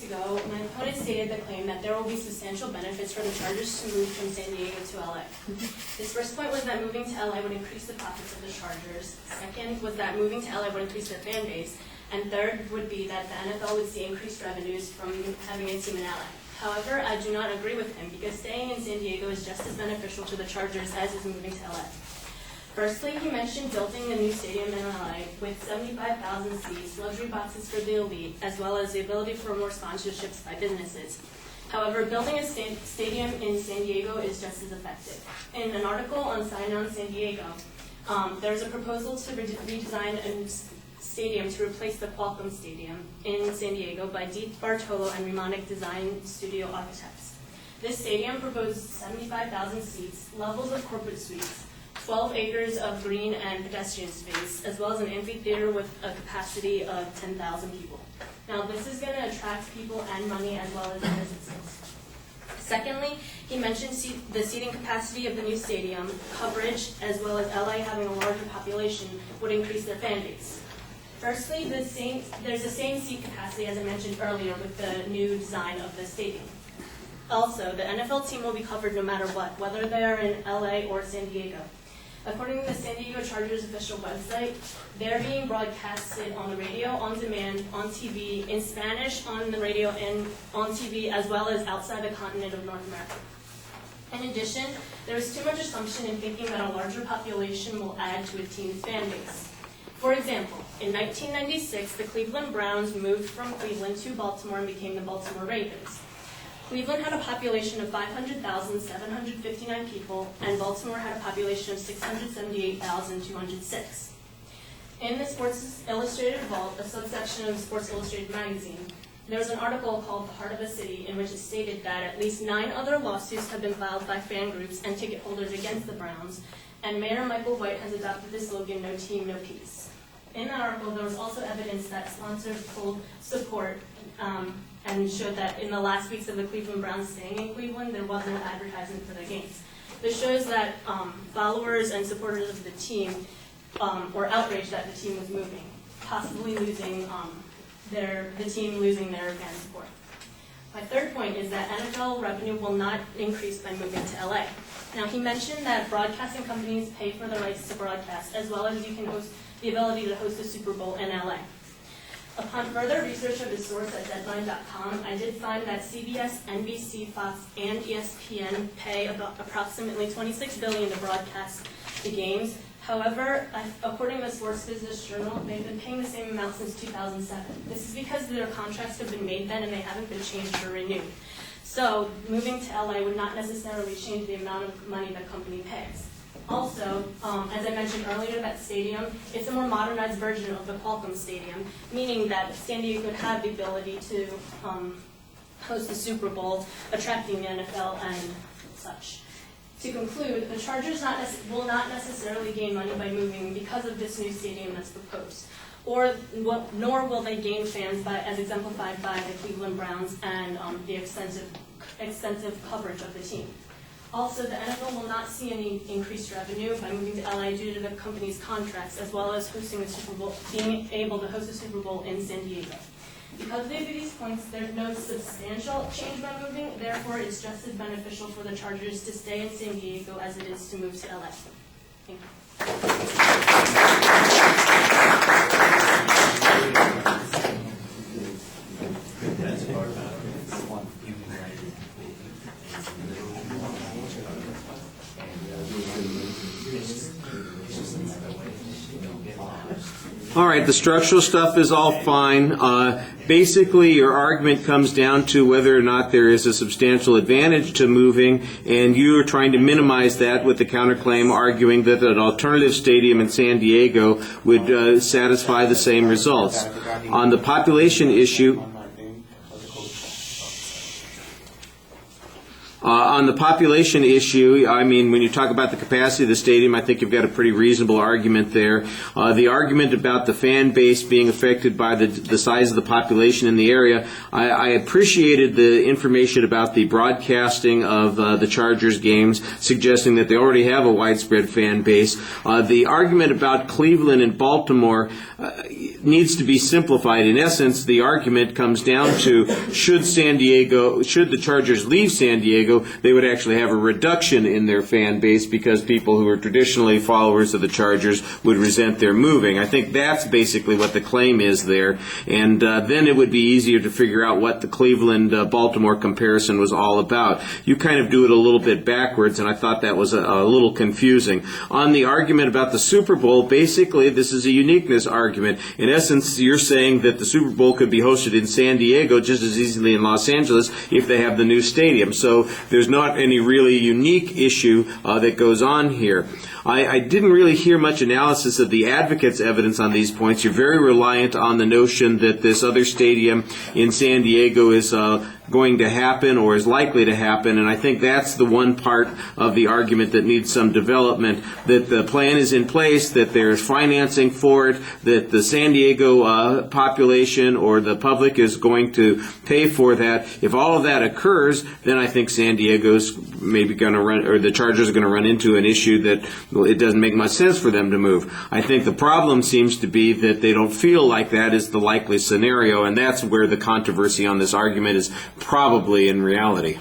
ago, my opponent stated the claim that there will be substantial benefits for the Chargers to move from San Diego to LA. His first point was that moving to LA would increase the profits of the Chargers. Second was that moving to LA would increase their fan base. And third would be that the NFL would see increased revenues from having a team in LA. However, I do not agree with him because staying in San Diego is just as beneficial to the Chargers as is moving to LA. Firstly, he mentioned building a new stadium in LA with 75,000 seats, luxury boxes for the elite, as well as the ability for more sponsorships by businesses. However, building a stadium in San Diego is just as effective. In an article on Sign On San Diego, there's a proposal to redesign a stadium to replace the Qualcomm Stadium in San Diego by Deep Bartolo and Remonic Design Studio Architects. This stadium proposes 75,000 seats, levels of corporate suites, 12 acres of green and pedestrian space, as well as an amphitheater with a capacity of 10,000 people. Now, this is going to attract people and money as well as businesses. Secondly, he mentioned the seating capacity of the new stadium, coverage, as well as LA having a larger population would increase their fan base. Firstly, there's the same seat capacity as I mentioned earlier with the new design of the stadium. Also, the NFL team will be covered no matter what, whether they are in LA or San Diego. According to the San Diego Chargers official website, they're being broadcasted on the radio, on demand, on TV, in Spanish on the radio and on TV, as well as outside the continent of North America. In addition, there is too much assumption in thinking that a larger population will add to a team's fan base. For example, in 1996, the Cleveland Browns moved from Cleveland to Baltimore and became the Baltimore Ravens. Cleveland had a population of 500,759 people, and Baltimore had a population of 678,206. In the Sports Illustrated Vault, a subsection of Sports Illustrated magazine, there was an article called The Heart of a City in which it stated that at least 9 other lawsuits have been filed by fan groups and ticket holders against the Browns, and Mayor Michael White has adopted the slogan, "No team, no peace." In that article, there was also evidence that sponsors pulled support and showed that in the last weeks of the Cleveland Browns staying in Cleveland, there was no advertisement for their games. This shows that followers and supporters of the team were outraged that the team was moving, possibly losing the team losing their fan support. My third point is that NFL revenue will not increase by moving to LA. Now, he mentioned that broadcasting companies pay for the rights to broadcast, as well as you can host the ability to host a Super Bowl in LA. Upon further research of his source at Deadline.com, I did find that CBS, NBC, Fox, and ESPN pay about approximately $26 billion to broadcast the games. However, according to the Sports Business Journal, they've been paying the same amount since 2007. This is because their contracts have been made then and they haven't been changed or renewed. So moving to LA would not necessarily change the amount of money the company pays. Also, as I mentioned earlier, that stadium, it's a more modernized version of the Qualcomm Stadium, meaning that San Diego would have the ability to host the Super Bowl, attracting the NFL and such. To conclude, the Chargers will not necessarily gain money by moving because of this new stadium that's proposed, nor will they gain fans as exemplified by the Cleveland Browns and the extensive coverage of the team. Also, the NFL will not see any increased revenue by moving to LA due to the company's contracts, as well as hosting the Super Bowl, being able to host a Super Bowl in San Diego. Because of these points, there's no substantial change by moving. Therefore, it's just as beneficial for the Chargers to stay in San Diego as it is to move to LA. Thank you. All right, the structural stuff is all fine. Basically, your argument comes down to whether or not there is a substantial advantage to moving, and you are trying to minimize that with the counterclaim, arguing that an alternative stadium in San Diego would satisfy the same results. On the population issue, On the population issue, I mean, when you talk about the capacity of the stadium, I think you've got a pretty reasonable argument there. The argument about the fan base being affected by the size of the population in the area, I appreciated the information about the broadcasting of the Chargers games, suggesting that they already have a widespread fan base. The argument about Cleveland and Baltimore needs to be simplified. In essence, the argument comes down to should the Chargers leave San Diego, they would actually have a reduction in their fan base because people who are traditionally followers of the Chargers would resent their moving. I think that's basically what the claim is there, and then it would be easier to figure out what the Cleveland-Baltimore comparison was all about. You kind of do it a little bit backwards, and I thought that was a little confusing. On the argument about the Super Bowl, basically this is a uniqueness argument. In essence, you're saying that the Super Bowl could be hosted in San Diego just as easily in Los Angeles if they have the new stadium. So there's not any really unique issue that goes on here. I didn't really hear much analysis of the advocates' evidence on these points. You're very reliant on the notion that this other stadium in San Diego is going to happen or is likely to happen, and I think that's the one part of the argument that needs some development, that the plan is in place, that there's financing for it, that the San Diego population or the public is going to pay for that. If all of that occurs, then I think San Diego's maybe going to run, or the Chargers are going to run into an issue that it doesn't make much sense for them to move. I think the problem seems to be that they don't feel like that is the likely scenario, and that's where the controversy on this argument is probably in reality.